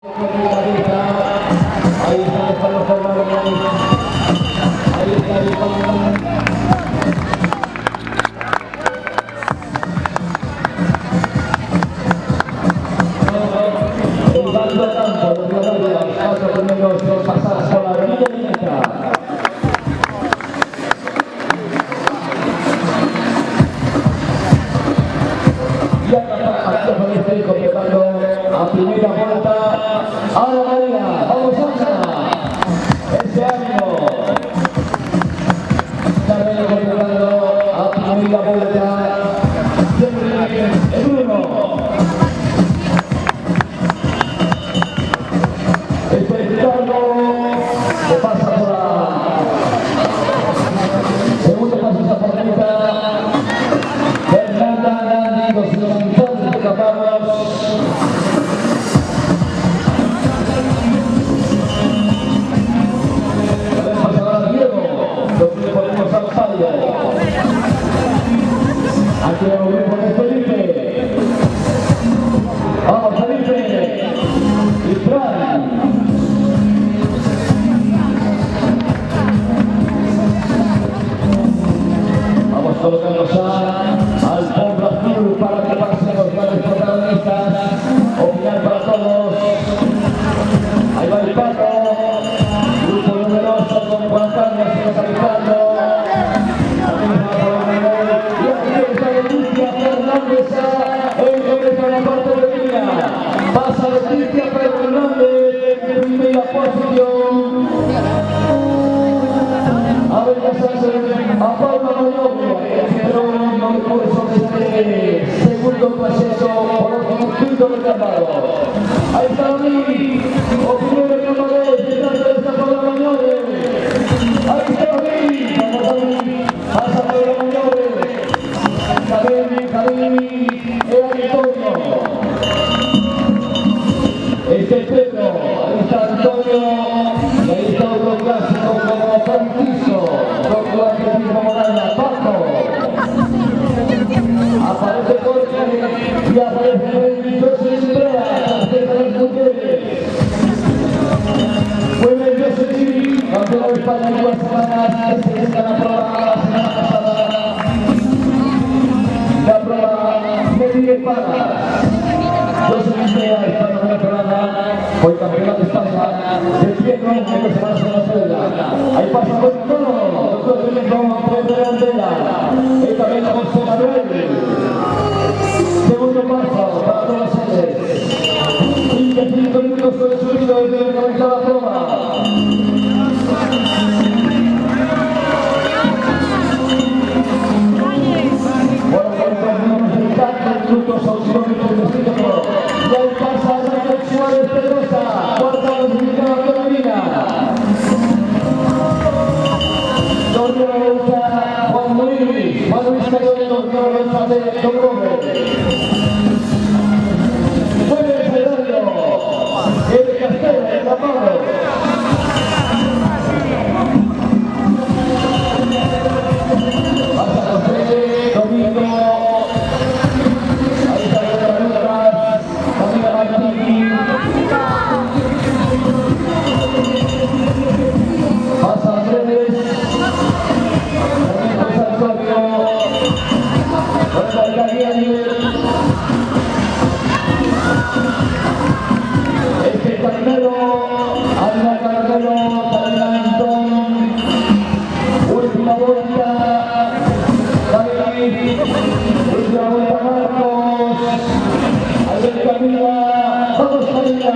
Ahí está el Carlos Fernando. Ahí está el Carlos. El bando de campo, los jugadores, paso primero por pasar por la avenida Mineta. Y acá aparece completando a primera vuelta a la Marina. Vamos Ana, ese ánimo. También completando a primera vuelta siempre el Bruno. Que pasa por la segundo paso esa portita. Fernanda Gandhi, 250 de caballos. Podemos pasar a Diego, lo que le ponemos al Fabio. Aquí el grupo de Felipe. Vamos Felipe. Y Fran. Colocando ya al fondo azul para que pasen los grandes protagonistas. Opinar para todos. Ahí va el Paco. Grupo numeroso con Juan Carlos localizando. Y aquí está Leticia Fernández en comienzo de la parte de línea. Pasa Leticia Fernández en primera posición. A ver, ya se a Paula Mayor, pero no por eso este segundo proceso por el quinto reclamado. Ahí está David, opinión de Camarés, detrás de esta Paula Mayor. Ahí está David, pasa Paula Mayor. Cademi, Antonio. Este es Pedro, ahí está Antonio, y ahí está otro clásico como Francisco, con la misma Morana, Paco. Aparece Jorge y aparece José Estrella, tarjeta de las mujeres. Vuelve José, campeón de España en 2 semanas, que se está la prueba la semana pasada. La prueba media para. José Estrella está en la programa, hoy campeón de España, de pie con 2 semanas en la Estrella. Ahí pasa con todo, doctor Pedro Andela, y también José Manuel. Segundo paso para todas las sedes. 5 minutos con el subido desde comenzar la prueba. Bueno, con 4 minutos a 8 minutos de ciclo. Y ahí pasa Raquel Suárez Pedrosa, cuarta clasificada femenina. Torneo de vuelta Juan Luis cayó de torneo de vuelta de Don Robert. Vuelve el escenario, el Castelo, el Tapado. Pasa José, Domingo. Ahí está la Lucas, Camila Martini. Pasa Andrés. Este Carmelo, Ana Carmelo, Karina Antón, última vuelta, David, última vuelta Marcos, Albert Camila, vamos Camila.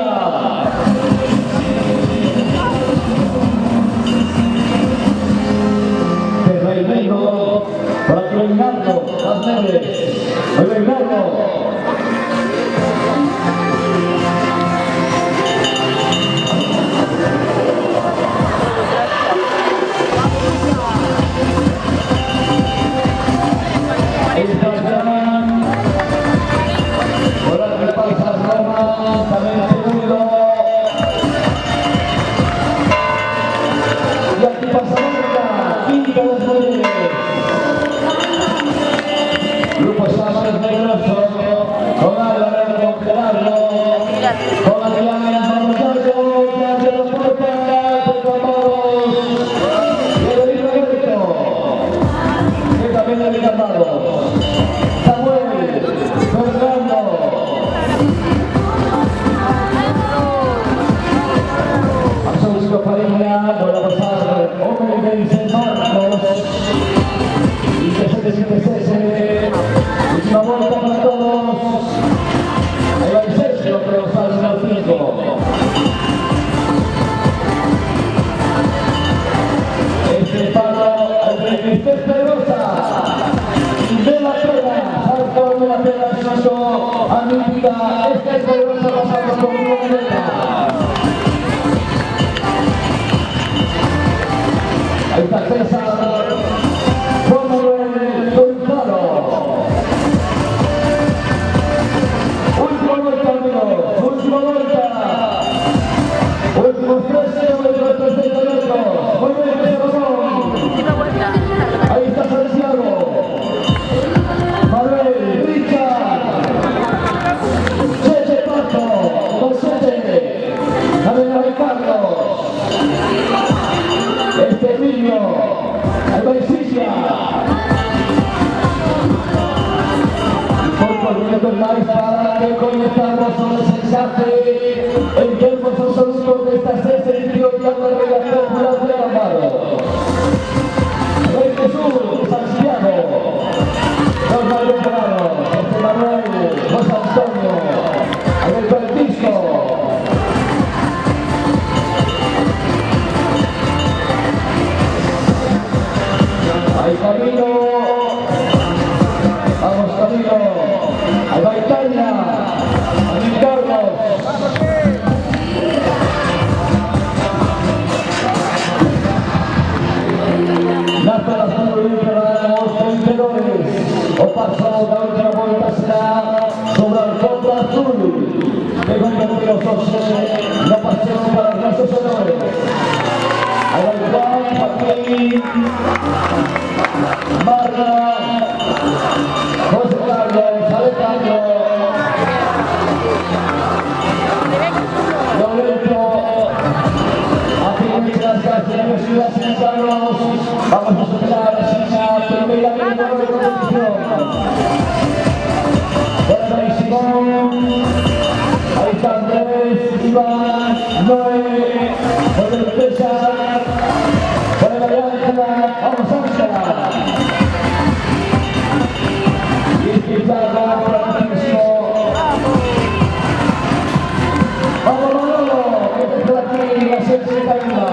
Desde el mundo, para terminarlo, las neves, terminarlo. Ahí está el Germán, ahora que pasa Roma, también segundo. Y aquí pasa Mónica, quinta de las mujeres. Grupo Sánchez Negroso, con Álvaro, con Gerardo, con Adrián. En tiempos absolutos de esta sexta edición ya no relación popular de Amaro. Rey Jesús, Santiago, los Mayombranos, José Manuel, José Antonio, Alberto El Pisco. Hay camino, vamos camino, ahí va Italia, a mi Carlos. Nace la salud para los vencedores. O paso la última vuelta será sobre el fondo azul. Que con los la pasión para nuestros honores. Ahí va Juan, Joaquín, Marra, José Carlos, Alejandro, Lorenzo. Las gracias, ciudad San Carlos. Vamos a superar esa primera ronda de competición. Bueno, ahí Simón, ahí está Andrés, Iván, Noé, José César, bueno, Ángela, vamos Ángela. Y Pizarra, Francisco. Vamos Manolo, que está aquí la sexta caída.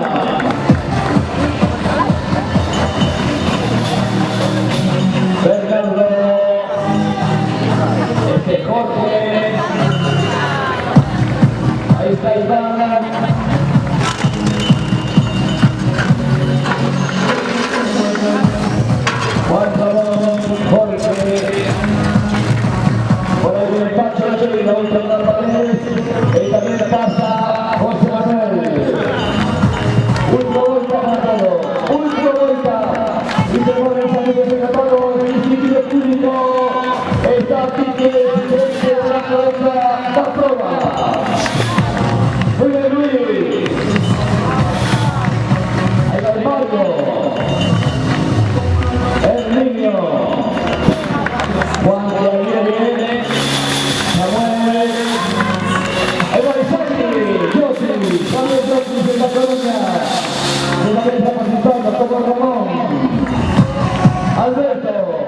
Bernardo, Jorge, ahí está Iván, Juan Ramón, Jorge, por ahí viene Pacho, la última pared, y también pasa José Manuel. Última vuelta para todo, última vuelta, y se pone el saludo de Catalo, el Instituto Público, está aquí que es la cabeza, la prueba. Muy bien, Luis. Ahí va el Mario, el niño, Juan de ahí viene, Samuel, ahí va el Santi, Josi, Pablo Josi de la Colonia, de la que está participando, como Ramón, Alberto.